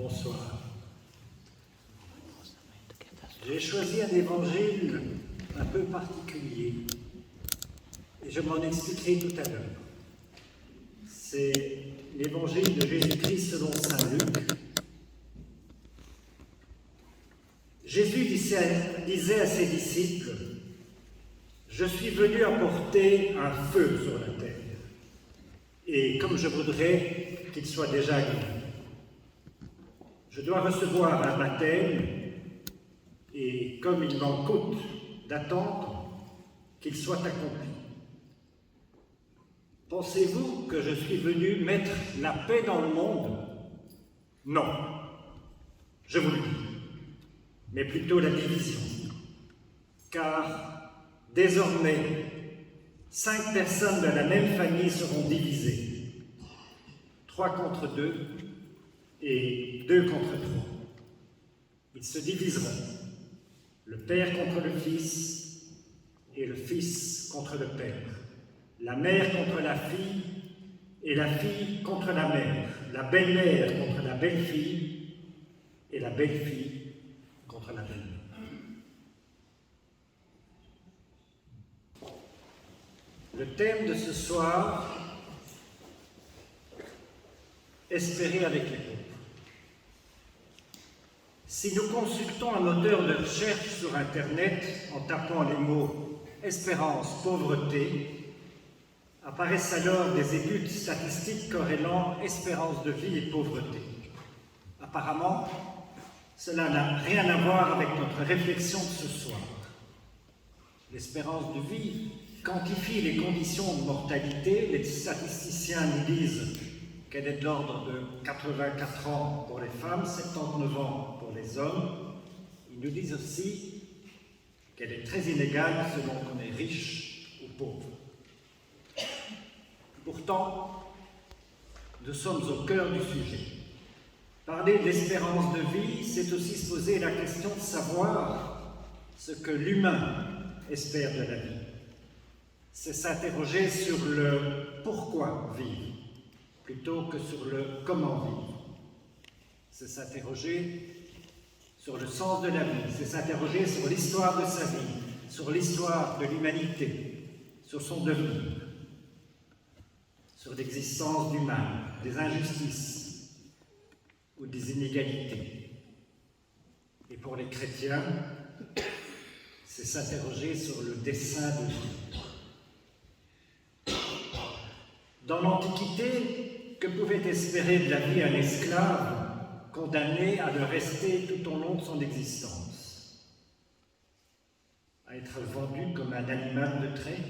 Bonsoir. J'ai choisi un évangile un peu particulier et je m'en expliquerai tout à l'heure. C'est l'évangile de Jésus-Christ selon saint Luc. Jésus disait à ses disciples: « Je suis venu apporter un feu sur la terre, et comme je voudrais qu'il soit déjà allumé. Je dois recevoir un baptême, et comme il m'en coûte d'attendre qu'il soit accompli. Pensez-vous que je suis venu mettre la paix dans le monde? Non, je vous le dis, mais plutôt la division. Car désormais, 5 personnes de la même famille seront divisées, 3 contre 2 et 2 contre 3. Ils se diviseront, le père contre le fils et le fils contre le père, la mère contre la fille et la fille contre la mère, la belle-mère contre la belle-fille et la belle-fille contre la belle-mère. » Le thème de ce soir, espérer avec les pauvres. Si nous consultons un moteur de recherche sur Internet en tapant les mots « espérance, pauvreté », apparaissent alors des études statistiques corrélant espérance de vie et pauvreté. Apparemment, cela n'a rien à voir avec notre réflexion de ce soir. L'espérance de vie quantifie les conditions de mortalité. Les statisticiens nous disent qu'elle est de l'ordre de 84 ans pour les femmes, 79 ans pour les hommes. Ils nous disent aussi qu'elle est très inégale selon qu'on est riche ou pauvre. Pourtant, nous sommes au cœur du sujet. Parler de l'espérance de vie, c'est aussi se poser la question de savoir ce que l'humain espère de la vie. C'est s'interroger sur le pourquoi vivre, plutôt que sur le comment vivre. C'est s'interroger sur le sens de la vie, c'est s'interroger sur l'histoire de sa vie, sur l'histoire de l'humanité, sur son devenir, sur l'existence du mal, des injustices ou des inégalités. Et pour les chrétiens, c'est s'interroger sur le dessein de Dieu. Dans l'Antiquité, que pouvait espérer de la vie un esclave condamné à le rester tout au long de son existence? À être vendu comme un animal de trait?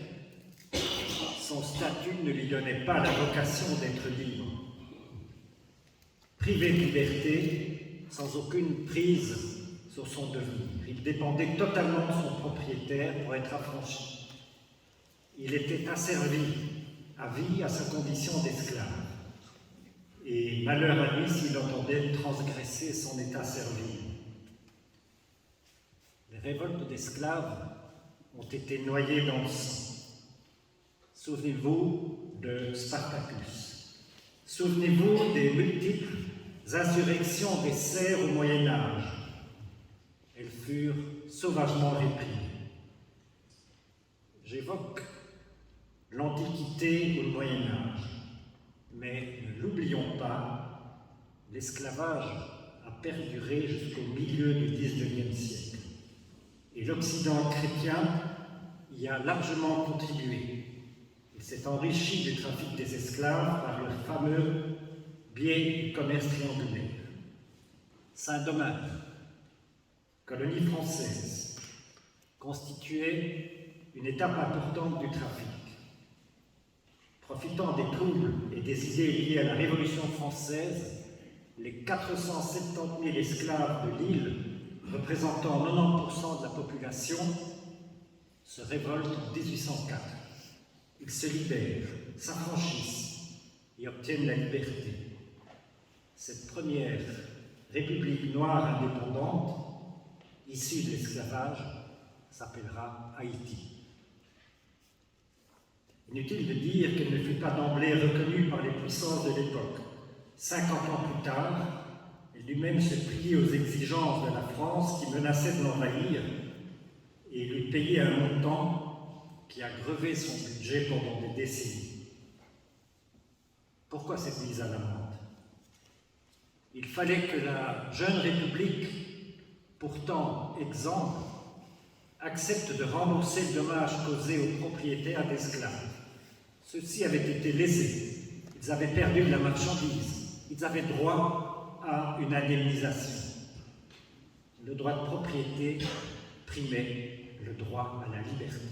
Son statut ne lui donnait pas la vocation d'être libre. Privé de liberté, sans aucune prise sur son devenir. Il dépendait totalement de son propriétaire pour être affranchi. Il était asservi à vie à sa condition d'esclave. Et malheur à lui s'il entendait transgresser son état servile. Les révoltes d'esclaves ont été noyées dans le sang. Souvenez-vous de Spartacus. Souvenez-vous des multiples insurrections des serfs au Moyen-Âge. Elles furent sauvagement réprimées. J'évoque l'Antiquité ou le Moyen-Âge, mais ne l'oublions pas, l'esclavage a perduré jusqu'au milieu du XIXe siècle. Et l'Occident chrétien y a largement contribué. Il s'est enrichi du trafic des esclaves par le fameux biais du commerce triangulaire. Saint-Domingue, colonie française, constituait une étape importante du trafic. Profitant des troubles et des idées liées à la Révolution française, les 470 000 esclaves de l'île, représentant 90% de la population, se révoltent en 1804. Ils se libèrent, s'affranchissent et obtiennent la liberté. Cette première république noire indépendante, issue de l'esclavage, s'appellera Haïti. Inutile de dire qu'elle ne fut pas d'emblée reconnue par les puissances de l'époque. 50 ans plus tard, lui-même se plie aux exigences de la France qui menaçait de l'envahir et lui payait un montant qui a grevé son budget pendant des décennies. Pourquoi cette mise à l'amende? Il fallait que la jeune République, pourtant exempte, accepte de rembourser le dommage causé aux propriétaires d'esclaves. Ceux-ci avaient été lésés, ils avaient perdu de la marchandise, ils avaient droit à une indemnisation. Le droit de propriété primait le droit à la liberté.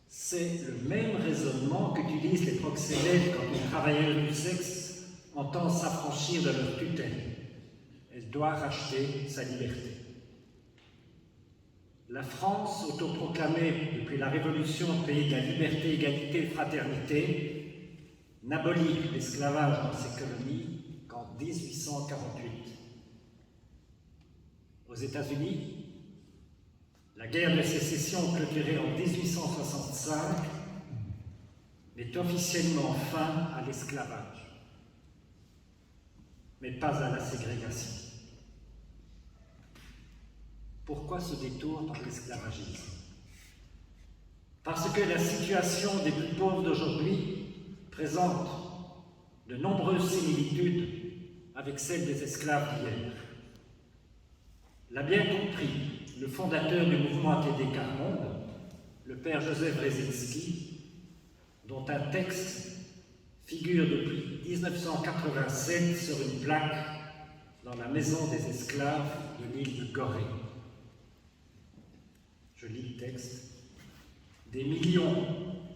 C'est le même raisonnement qu'utilisent les proxénètes quand une travailleuse du sexe entend s'affranchir de leur tutelle. Elle doit racheter sa liberté. La France, autoproclamée depuis la Révolution pays de la liberté, égalité et fraternité, n'abolit l'esclavage dans ses colonies qu'en 1848. Aux États-Unis, la guerre de sécession clôturée en 1865 met officiellement fin à l'esclavage, mais pas à la ségrégation. Pourquoi ce détour par l'esclavagisme? Parce que la situation des plus pauvres d'aujourd'hui présente de nombreuses similitudes avec celle des esclaves d'hier. L'a bien compris le fondateur du mouvement ATD Quart-Monde, le père Joseph Brzezinski, dont un texte figure depuis 1987 sur une plaque dans la maison des esclaves de l'île de Gorée. Je lis le texte. Des millions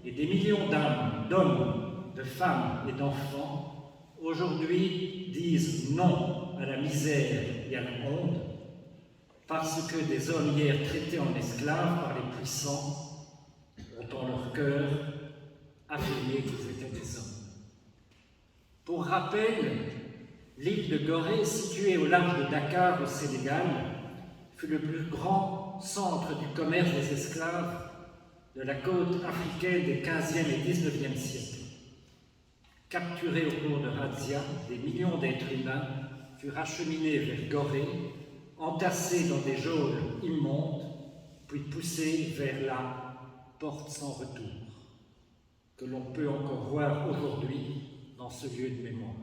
et des millions d'âmes, d'hommes, de femmes et d'enfants, aujourd'hui disent non à la misère et à la honte, parce que des hommes hier traités en esclaves par les puissants ont en leur cœur affirmé qu'ils étaient des hommes. Pour rappel, l'île de Gorée, située au large de Dakar au Sénégal, fut le plus grand centre du commerce des esclaves de la côte africaine des 15e et 19e siècles. Capturés au cours de razzias, des millions d'êtres humains furent acheminés vers Gorée, entassés dans des geôles immondes, puis poussés vers la porte sans retour, que l'on peut encore voir aujourd'hui dans ce lieu de mémoire.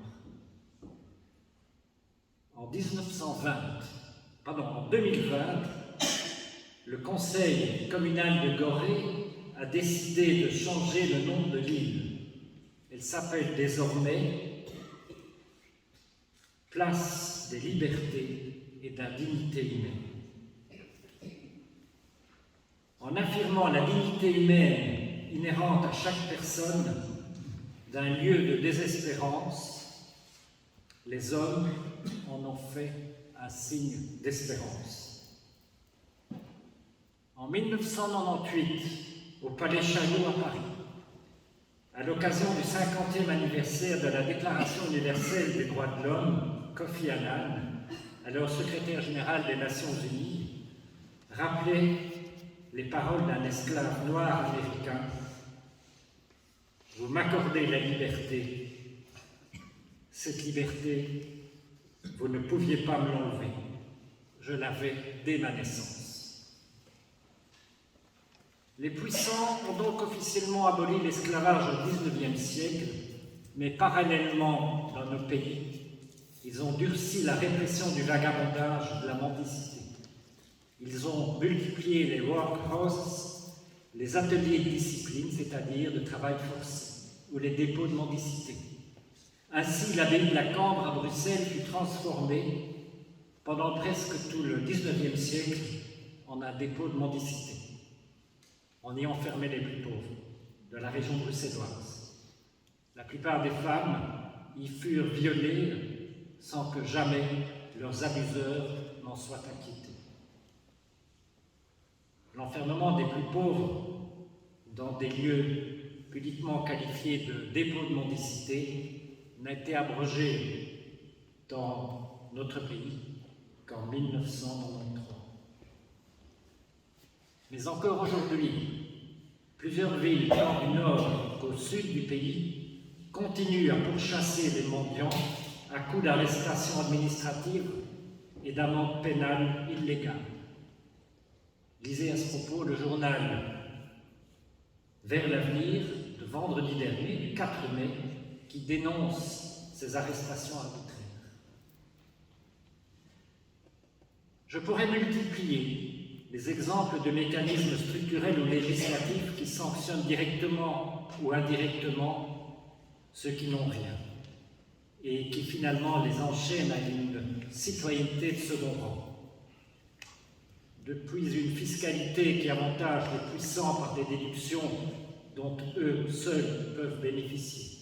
En 2020, le conseil communal de Gorée a décidé de changer le nom de l'île. Elle s'appelle désormais Place des libertés et de la dignité humaine. En affirmant la dignité humaine inhérente à chaque personne d'un lieu de désespérance, les hommes en ont fait un signe d'espérance. En 1998, au Palais Chaillot à Paris, à l'occasion du 50e anniversaire de la Déclaration universelle des droits de l'homme, Kofi Annan, alors secrétaire général des Nations Unies, rappelait les paroles d'un esclave noir américain: « Vous m'accordez la liberté. Cette liberté, vous ne pouviez pas me l'enlever. Je l'avais dès ma naissance. » Les puissants ont donc officiellement aboli l'esclavage au XIXe siècle, mais parallèlement, dans nos pays, ils ont durci la répression du vagabondage, de la mendicité. Ils ont multiplié les workhouses, les ateliers de discipline, c'est-à-dire de travail forcé, ou les dépôts de mendicité. Ainsi, l'abbaye de la Cambre à Bruxelles fut transformée pendant presque tout le XIXe siècle en un dépôt de mendicité. On y enfermait les plus pauvres de la région bruxelloise. La plupart des femmes y furent violées sans que jamais leurs abuseurs n'en soient acquittés. L'enfermement des plus pauvres dans des lieux pudiquement qualifiés de dépôts de mendicité n'a été abrogé dans notre pays qu'en 1993. Mais encore aujourd'hui, plusieurs villes, tant du nord qu'au sud du pays, continuent à pourchasser les mendiants à coups d'arrestation administrative et d'amende pénale illégale. Lisez à ce propos le journal Vers l'avenir de vendredi dernier, du 4 mai, qui dénonce ces arrestations arbitraires. Je pourrais multiplier les exemples de mécanismes structurels ou législatifs qui sanctionnent directement ou indirectement ceux qui n'ont rien et qui finalement les enchaînent à une citoyenneté de second rang. Depuis une fiscalité qui avantage les puissants par des déductions dont eux seuls peuvent bénéficier,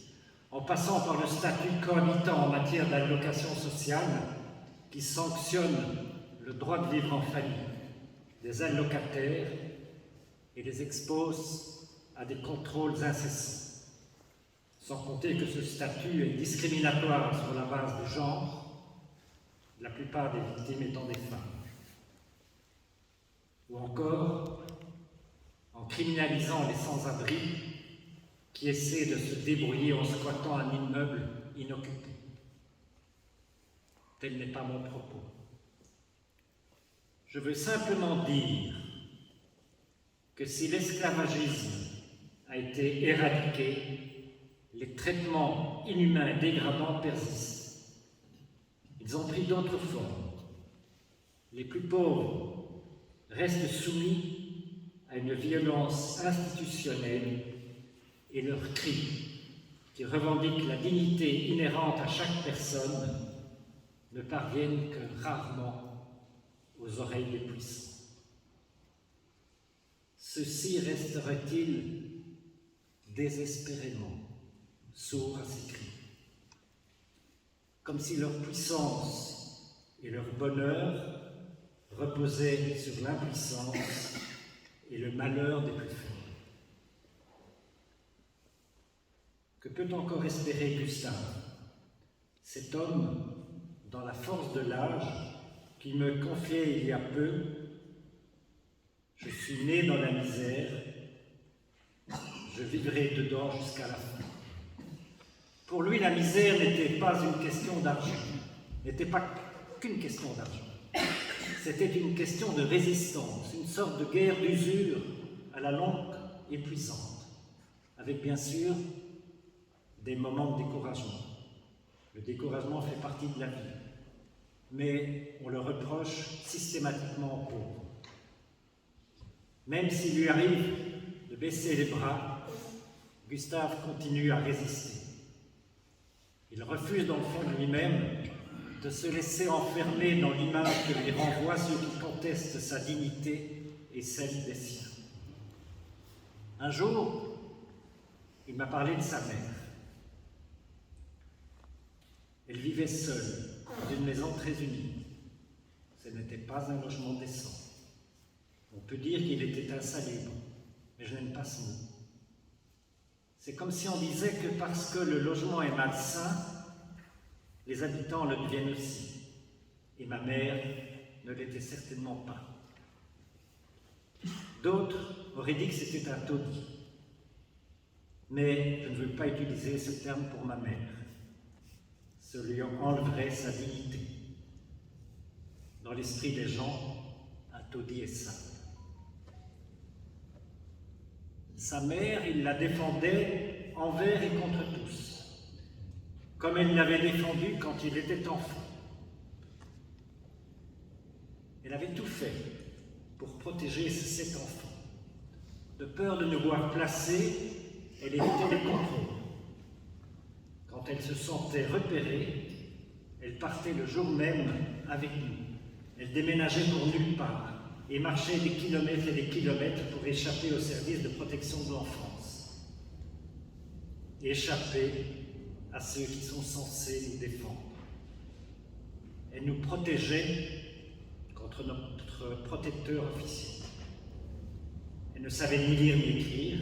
en passant par le statut cohabitant en matière d'allocation sociale qui sanctionne le droit de vivre en famille des allocataires et les expose à des contrôles incessants, sans compter que ce statut est discriminatoire sur la base du genre, la plupart des victimes étant des femmes. Ou encore en criminalisant les sans-abri qui essaient de se débrouiller en squattant un immeuble inoccupé. Tel n'est pas mon propos. Je veux simplement dire que si l'esclavagisme a été éradiqué, les traitements inhumains et dégradants persistent. Ils ont pris d'autres formes. Les plus pauvres restent soumis à une violence institutionnelle et leurs cris, qui revendiquent la dignité inhérente à chaque personne, ne parviennent que rarement aux oreilles des puissants. Ceux-ci resteraient-ils désespérément sourds à ces cris, comme si leur puissance et leur bonheur reposaient sur l'impuissance et le malheur des plus faibles. Que peut encore espérer Gustave, cet homme dans la force de l'âge qui me confiait il y a peu « Je suis né dans la misère, je vivrai dedans jusqu'à la fin ». Pour lui, la misère n'était pas une question d'argent, n'était pas qu'une question d'argent. C'était une question de résistance, une sorte de guerre d'usure à la longue épuisante, avec bien sûr des moments de découragement. Le découragement fait partie de la vie, mais on le reproche systématiquement aux pauvres. Même s'il lui arrive de baisser les bras, Gustave continue à résister. Il refuse dans le fond de lui-même de se laisser enfermer dans l'image que lui renvoient ceux qui contestent sa dignité et celle des siens. Un jour, il m'a parlé de sa mère. Elle vivait seule dans une maison très humide. Ce n'était pas un logement décent. On peut dire qu'il était insalubre, mais je n'aime pas ce mot. C'est comme si on disait que parce que le logement est malsain, les habitants le deviennent aussi. Et ma mère ne l'était certainement pas. D'autres auraient dit que c'était un taudis. Mais je ne veux pas utiliser ce terme pour ma mère. Ce lui enleverait sa dignité. Dans l'esprit des gens, un taudis est sale. Sa mère, il la défendait envers et contre tous, comme elle l'avait défendu quand il était enfant. Elle avait tout fait pour protéger cet enfant. De peur de nous voir placés, elle évitait les contrôles. Quand elle se sentait repérée, elle partait le jour même avec nous. Elle déménageait pour nulle part et marchait des kilomètres et des kilomètres pour échapper au service de protection de l'enfance. Échapper à ceux qui sont censés nous défendre. Elle nous protégeait contre notre protecteur officiel. Elle ne savait ni lire ni écrire,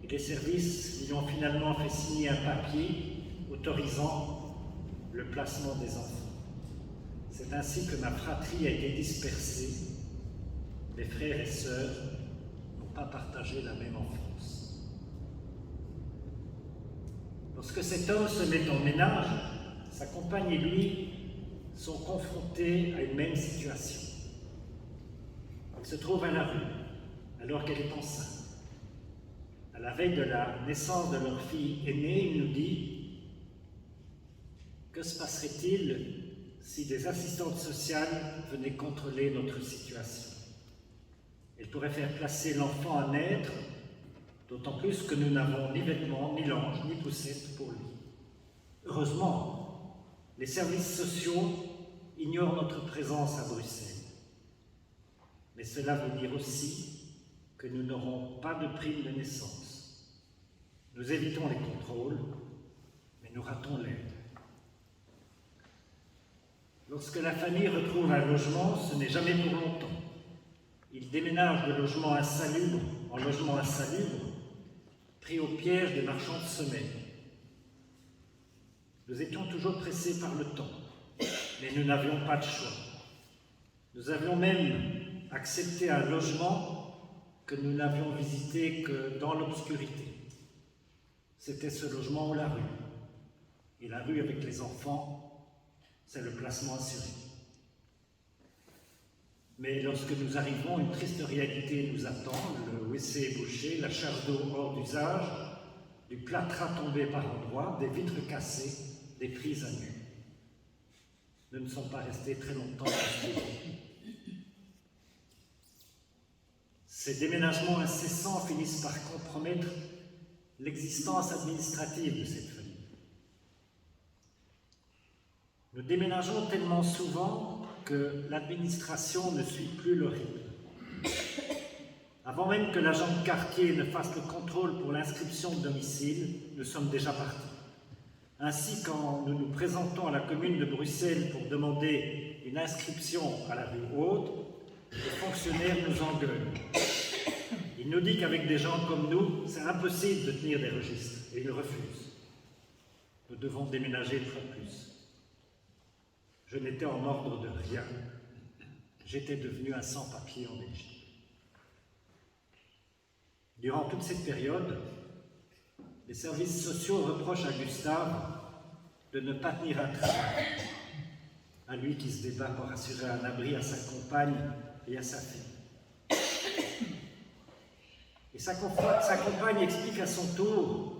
et les services lui ont finalement fait signer un papier autorisant le placement des enfants. C'est ainsi que ma fratrie a été dispersée. Les frères et sœurs n'ont pas partagé la même enfance. Lorsque cet homme se met en ménage, sa compagne et lui sont confrontés à une même situation. Ils se trouvent à la rue, alors qu'elle est enceinte. À la veille de la naissance de leur fille aînée, il nous dit « Que se passerait-il si des assistantes sociales venaient contrôler notre situation? Elles pourraient faire placer l'enfant à naître, d'autant plus que nous n'avons ni vêtements, ni linge, ni poussette pour lui. Heureusement, les services sociaux ignorent notre présence à Bruxelles. Mais cela veut dire aussi que nous n'aurons pas de prime de naissance. Nous évitons les contrôles, mais nous ratons l'aide. Lorsque la famille retrouve un logement, ce n'est jamais pour longtemps. Ils déménagent de logement insalubre en logement insalubre, pris au piège des marchands de sommeil. Nous étions toujours pressés par le temps, mais nous n'avions pas de choix. Nous avions même accepté un logement que nous n'avions visité que dans l'obscurité. C'était ce logement ou la rue. Et la rue avec les enfants, c'est le placement assuré. Mais lorsque nous arrivons, une triste réalité nous attend. Le WC est bouché, la charge d'eau hors d'usage, du plâtras tombé par endroits, des vitres cassées, des prises à nu. Nous ne sommes pas restés très longtemps restés. Ces déménagements incessants finissent par compromettre l'existence administrative de cette famille. Nous déménageons tellement souvent que l'administration ne suit plus le rythme. Avant même que l'agent de quartier ne fasse le contrôle pour l'inscription de domicile, nous sommes déjà partis. Ainsi, quand nous nous présentons à la commune de Bruxelles pour demander une inscription à la rue Haute, le fonctionnaire nous engueule. Il nous dit qu'avec des gens comme nous, c'est impossible de tenir des registres, et il refuse. Nous devons déménager une fois de plus. Je n'étais en ordre de rien. J'étais devenu un sans-papier en Belgique. Durant toute cette période, les services sociaux reprochent à Gustave de ne pas tenir un travail, à lui qui se débat pour assurer un abri à sa compagne et à sa fille. Et sa compagne explique à son tour,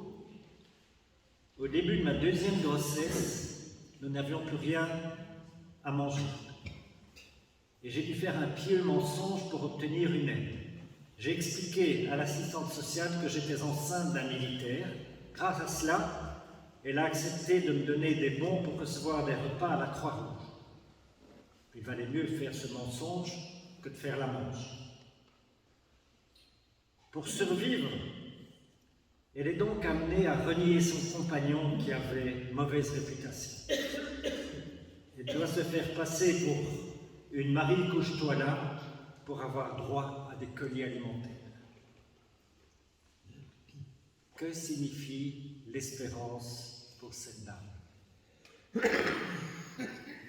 au début de ma deuxième grossesse, nous n'avions plus rien à manger. Et j'ai dû faire un pieux mensonge pour obtenir une aide. J'ai expliqué à l'assistante sociale que j'étais enceinte d'un militaire. Grâce à cela, elle a accepté de me donner des bons pour recevoir des repas à la Croix-Rouge. Il valait mieux faire ce mensonge que de faire la manche. Pour survivre, elle est donc amenée à renier son compagnon qui avait mauvaise réputation. Elle doit se faire passer pour une Marie couche-toi là pour avoir droit à des colis alimentaires. Que signifie l'espérance pour cette dame?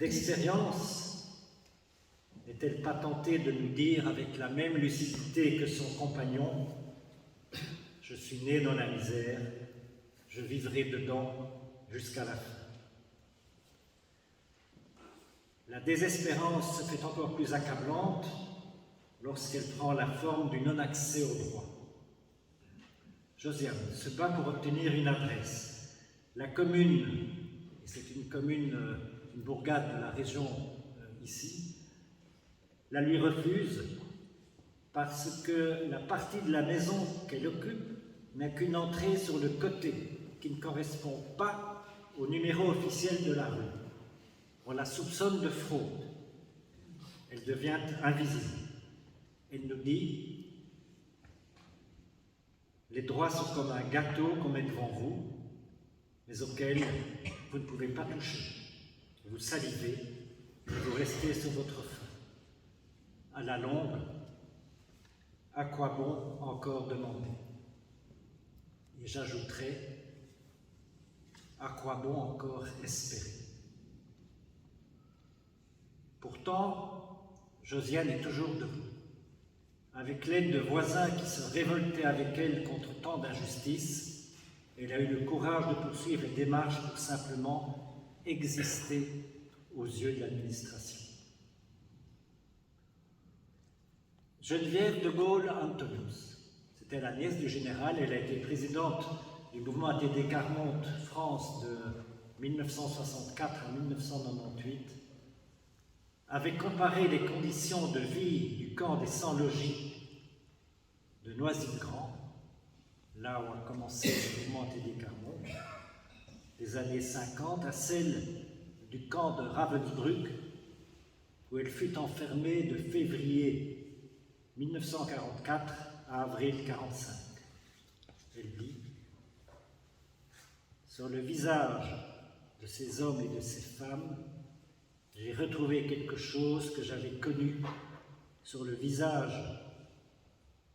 D'expérience, n'est-elle pas tentée de nous dire avec la même lucidité que son compagnon, « Je suis né dans la misère, je vivrai dedans jusqu'à la fin ». La désespérance se fait encore plus accablante lorsqu'elle prend la forme du non-accès au droit. Josiane se bat pour obtenir une adresse. La commune, et c'est une commune, une bourgade de la région ici, la lui refuse parce que la partie de la maison qu'elle occupe n'a qu'une entrée sur le côté qui ne correspond pas au numéro officiel de la rue. On la soupçonne de fraude. Elle devient invisible. Elle nous dit « Les droits sont comme un gâteau qu'on met devant vous, mais auquel vous ne pouvez pas toucher. Vous salivez et vous restez sur votre faim. À la longue, à quoi bon encore demander ?» Et j'ajouterai « À quoi bon encore espérer ?» Pourtant, Josiane est toujours debout. Avec l'aide de voisins qui se révoltaient avec elle contre tant d'injustices, elle a eu le courage de poursuivre les démarches pour simplement exister aux yeux de l'administration. Geneviève de Gaulle-Antonius, c'était la nièce du général, elle a été présidente du mouvement ATD Carmonte France de 1964 à 1998, avait comparé les conditions de vie du camp des sans-logis de Noisy-le-Grand, là où a commencé le mouvement ATD Carmonte, des années 50, à celle du camp de Ravensbrück, où elle fut enfermée de février 1944 à avril 1945. Elle dit « Sur le visage de ces hommes et de ces femmes, j'ai retrouvé quelque chose que j'avais connu sur le visage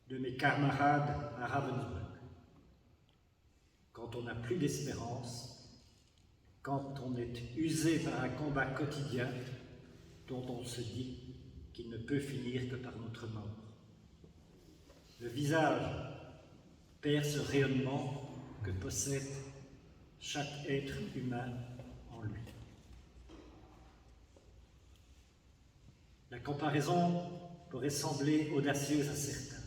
de mes camarades à Ravensbrück. Quand on n'a plus d'espérance, quand on est usé par un combat quotidien dont on se dit qu'il ne peut finir que par notre mort. Le visage perd ce rayonnement que possède chaque être humain en lui. La comparaison pourrait sembler audacieuse à certains,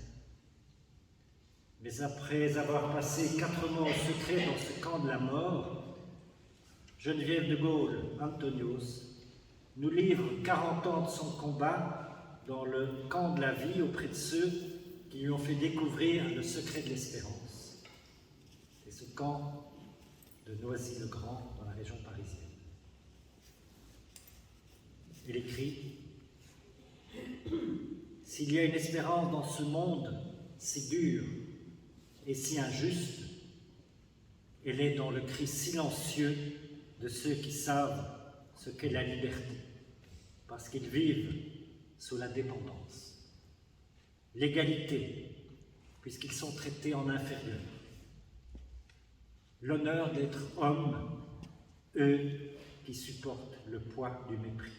mais après avoir passé 4 mois au secret dans ce camp de la mort, Geneviève de Gaulle-Antonius nous livre 40 ans de son combat dans le camp de la vie auprès de ceux qui lui ont fait découvrir le secret de l'espérance. C'est ce camp de Noisy-le-Grand dans la région parisienne. Il écrit « S'il y a une espérance dans ce monde si dur et si injuste, elle est dans le cri silencieux de ceux qui savent ce qu'est la liberté, parce qu'ils vivent sous la dépendance. L'égalité, puisqu'ils sont traités en inférieurs. L'honneur d'être hommes, eux qui supportent le poids du mépris. »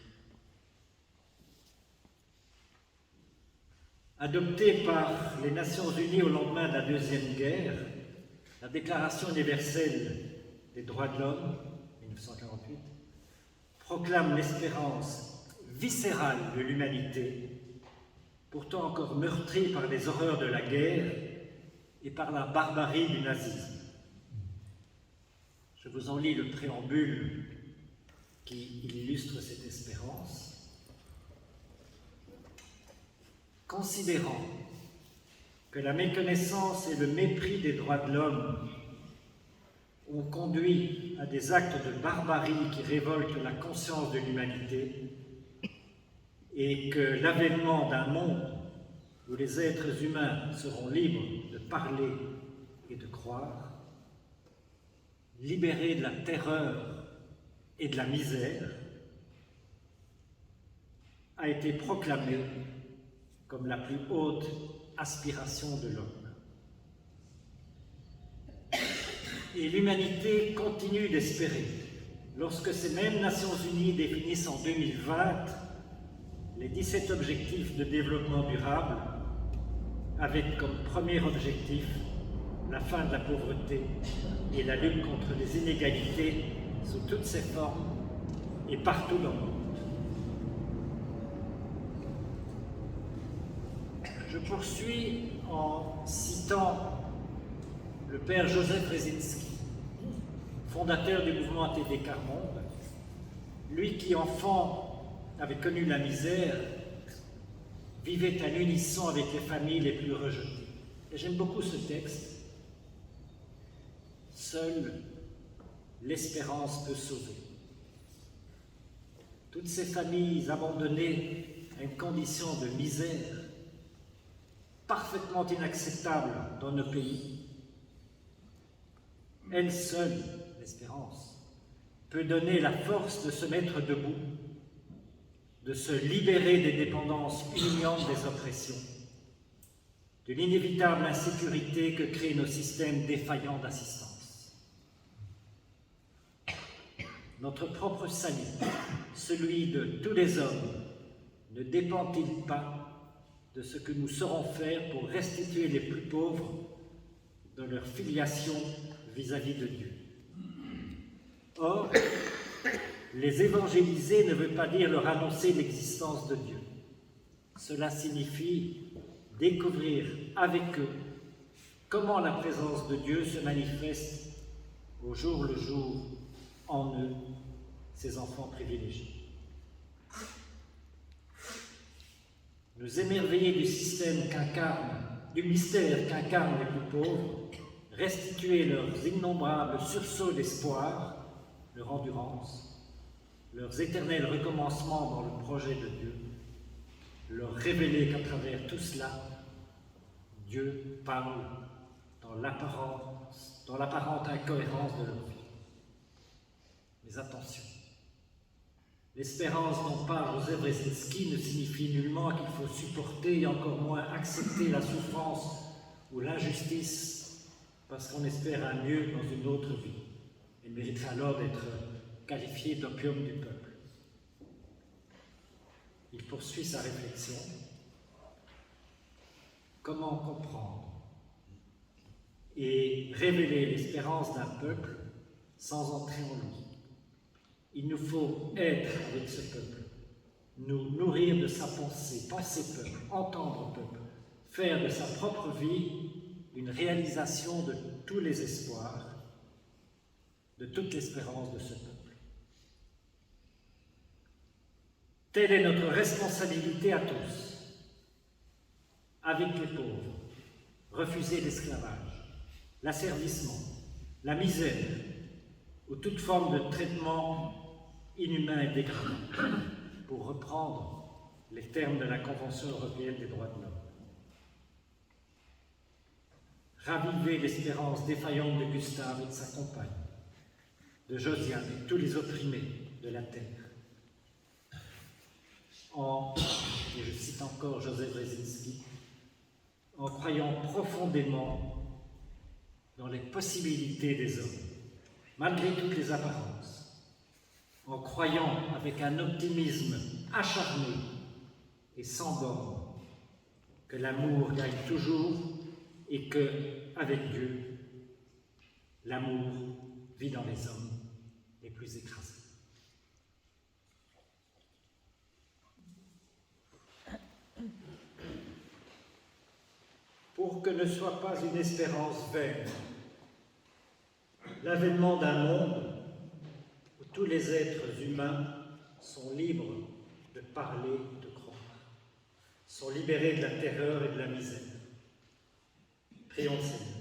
Adoptée par les Nations Unies au lendemain de la Deuxième Guerre, la Déclaration universelle des droits de l'homme, 1948, proclame l'espérance viscérale de l'humanité, pourtant encore meurtrie par les horreurs de la guerre et par la barbarie du nazisme. Je vous en lis le préambule qui illustre cette espérance. Considérant que la méconnaissance et le mépris des droits de l'homme ont conduit à des actes de barbarie qui révoltent la conscience de l'humanité et que l'avènement d'un monde où les êtres humains seront libres de parler et de croire, libérés de la terreur et de la misère, a été proclamé comme la plus haute aspiration de l'homme. Et l'humanité continue d'espérer, lorsque ces mêmes Nations Unies définissent en 2020 les 17 objectifs de développement durable, avec comme premier objectif la fin de la pauvreté et la lutte contre les inégalités sous toutes ses formes et partout dans le monde. Je poursuis en citant le père Joseph Resinski, fondateur du mouvement ATD Carmonde, lui qui, enfant, avait connu la misère, vivait à l'unisson avec les familles les plus rejetées. Et j'aime beaucoup ce texte. Seule l'espérance peut sauver. Toutes ces familles abandonnées à une condition de misère parfaitement inacceptable dans nos pays, elle seule, l'espérance, peut donner la force de se mettre debout, de se libérer des dépendances humiliantes des oppressions, de l'inévitable insécurité que créent nos systèmes défaillants d'assistance. Notre propre salut, celui de tous les hommes, ne dépend-il pas de ce que nous saurons faire pour restituer les plus pauvres dans leur filiation vis-à-vis de Dieu? Or, Les évangéliser ne veut pas dire leur annoncer l'existence de Dieu. Cela signifie découvrir avec eux comment la présence de Dieu se manifeste au jour le jour en eux, ces enfants privilégiés. Nous émerveiller du mystère qu'incarnent les plus pauvres, restituer leurs innombrables sursauts d'espoir, leur endurance, leurs éternels recommencements dans le projet de Dieu, leur révéler qu'à travers tout cela, Dieu parle dans l'apparente incohérence de leur vie. Mais attention, l'espérance dont parle Joseph Brzezinski ne signifie nullement qu'il faut supporter et encore moins accepter la souffrance ou l'injustice parce qu'on espère un mieux dans une autre vie. Elle mériterait alors d'être qualifiée d'opium du peuple. Il poursuit sa réflexion. Comment comprendre et révéler l'espérance d'un peuple sans entrer en lui? Il nous faut être avec ce peuple, nous nourrir de sa pensée, penser peuple, entendre peuple, faire de sa propre vie une réalisation de tous les espoirs, de toute l'espérance de ce peuple. Telle est notre responsabilité à tous, avec les pauvres, refuser l'esclavage, l'asservissement, la misère, ou toute forme de traitement inhumain et dégradant, pour reprendre les termes de la Convention européenne des droits de l'homme. Raviver l'espérance défaillante de Gustave et de sa compagne, de Josiane et tous les opprimés de la terre. Et je cite encore Joseph Brzezinski, en croyant profondément dans les possibilités des hommes, malgré toutes les apparences, en croyant avec un optimisme acharné et sans borne que l'amour gagne toujours et que, avec Dieu, l'amour vit dans les hommes les plus écrasés. Pour que ne soit pas une espérance vaine, l'avènement d'un monde où tous les êtres humains sont libres de parler, de croire, sont libérés de la terreur et de la misère. Prions le Seigneur.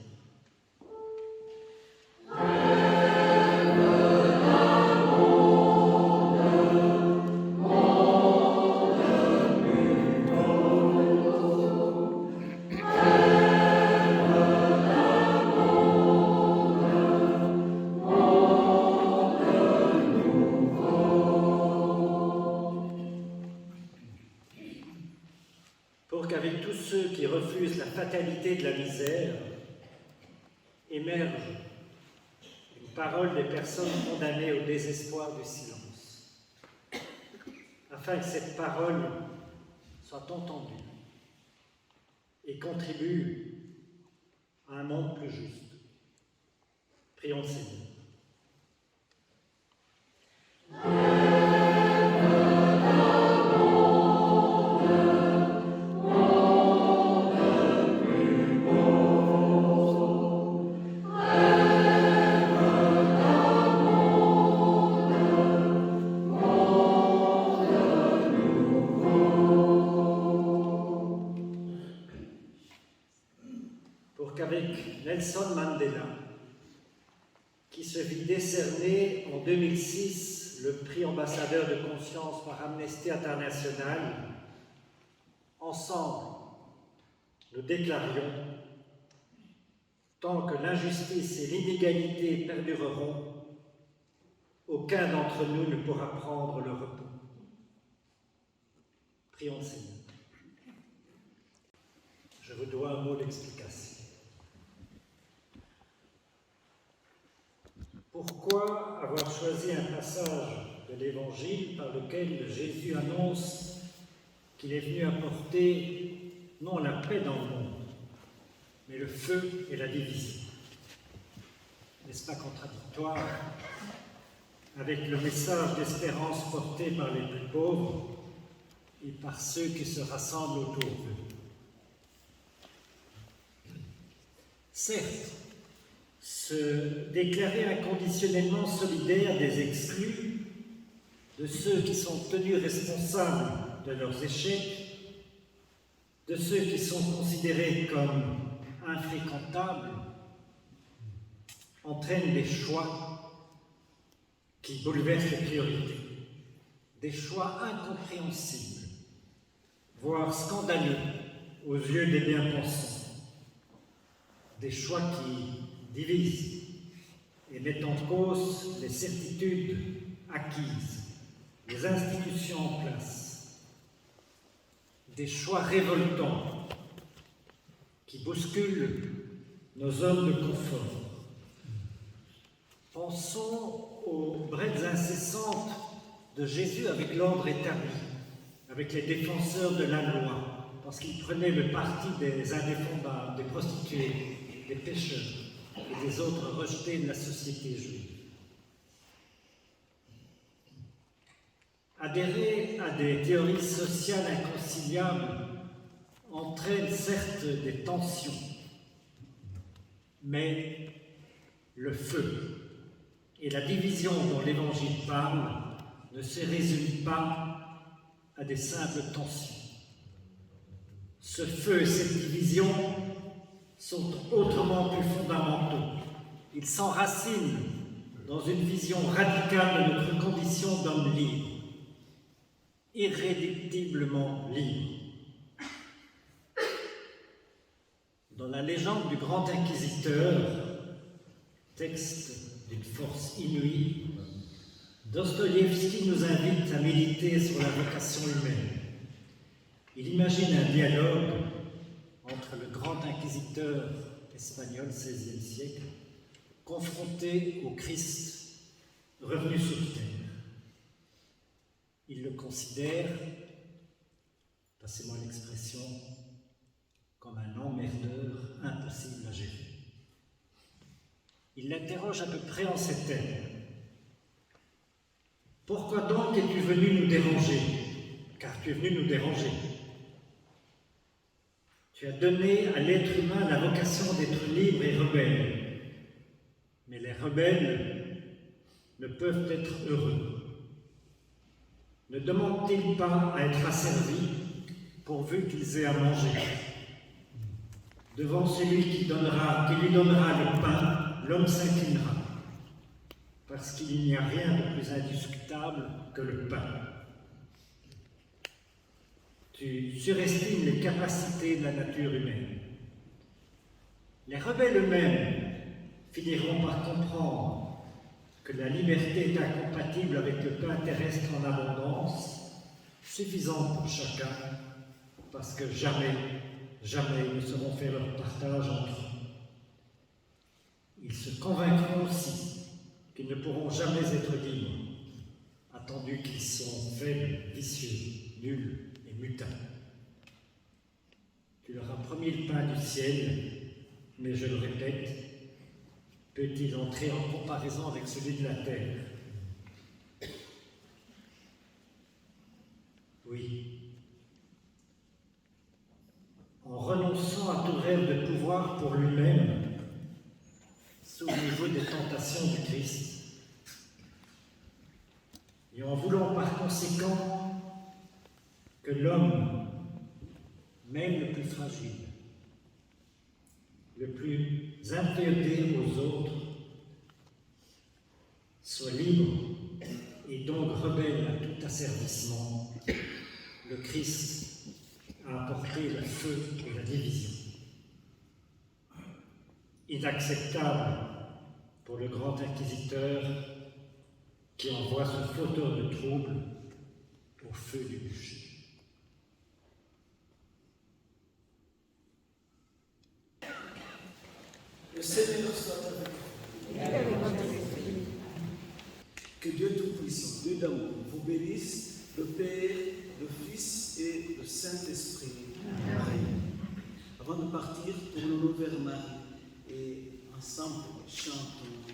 Pour qu'avec tous ceux qui refusent la fatalité de la misère, émerge une parole des personnes condamnées au désespoir du silence, afin que cette parole soit entendue et contribue à un monde plus juste. Prions le Seigneur. Qu'avec Nelson Mandela, qui se vit décerner en 2006 le prix ambassadeur de conscience par Amnesty International, ensemble, nous déclarions « Tant que l'injustice et l'inégalité perdureront, aucun d'entre nous ne pourra prendre le repos. » Prions le Seigneur. Je vous dois un mot d'explication. Pourquoi avoir choisi un passage de l'Évangile par lequel Jésus annonce qu'il est venu apporter non la paix dans le monde, mais le feu et la division? N'est-ce pas contradictoire avec le message d'espérance porté par les plus pauvres et par ceux qui se rassemblent autour d'eux. Certes, se déclarer inconditionnellement solidaire des exclus, de ceux qui sont tenus responsables de leurs échecs, de ceux qui sont considérés comme infréquentables, entraîne des choix qui bouleversent les priorités, des choix incompréhensibles, voire scandaleux aux yeux des bien-pensants, des choix qui divisent et mettent en cause les certitudes acquises, les institutions en place, des choix révoltants qui bousculent nos zones de confort. Pensons aux braises incessantes de Jésus avec l'ordre établi, avec les défenseurs de la loi, parce qu'il prenait le parti des indéfendables, des prostituées, des pécheurs et des autres rejetés de la société juive. Adhérer à des théories sociales inconciliables entraîne certes des tensions, mais le feu et la division dont l'Évangile parle ne se résument pas à des simples tensions. Ce feu et cette division sont autrement plus fondamentaux. Ils s'enracinent dans une vision radicale de notre condition d'homme libre, irréductiblement libre. Dans la légende du grand inquisiteur, texte d'une force inouïe, Dostoïevski nous invite à méditer sur la vocation humaine. Il imagine un dialogue entre le grand inquisiteur espagnol, XVIe siècle, confronté au Christ revenu sur terre. Il le considère, passez-moi l'expression, comme un emmerdeur impossible à gérer. Il l'interroge à peu près en ces termes. Pourquoi donc es-tu venu nous déranger? Car tu es venu nous déranger. Tu as donné à l'être humain la vocation d'être libre et rebelle. Mais les rebelles ne peuvent être heureux. Ne demandent-ils pas à être asservis pourvu qu'ils aient à manger? Devant celui qui lui donnera le pain, l'homme s'inclinera, parce qu'il n'y a rien de plus indiscutable que le pain. Tu surestimes les capacités de la nature humaine. Les rebelles eux-mêmes finiront par comprendre que la liberté est incompatible avec le pain terrestre en abondance, suffisant pour chacun, parce que jamais ils ne sauront faire leur partage entre eux. Ils se convaincront aussi qu'ils ne pourront jamais être libres, attendu qu'ils sont faibles, vicieux, nuls et mutables. Tu leur as promis le pain du ciel, mais je le répète, peut-il entrer en comparaison avec celui de la terre? Oui. En renonçant à tout rêve de pouvoir pour lui-même, souvenez-vous des tentations du Christ, et en voulant par conséquent que l'homme, même le plus fragile, le plus inféodé aux autres, soit libre et donc rebelle à tout asservissement, le Christ a apporté le feu et la division. Inacceptable pour le grand inquisiteur qui envoie son fauteur de trouble au feu du bûcher. Le Seigneur soit avec vous. Que Dieu Tout-Puissant, Dieu d'amour, vous bénisse, le Père, le Fils et le Saint-Esprit. Amen. Avant de partir, tournons-nous vers Marie et ensemble chantons.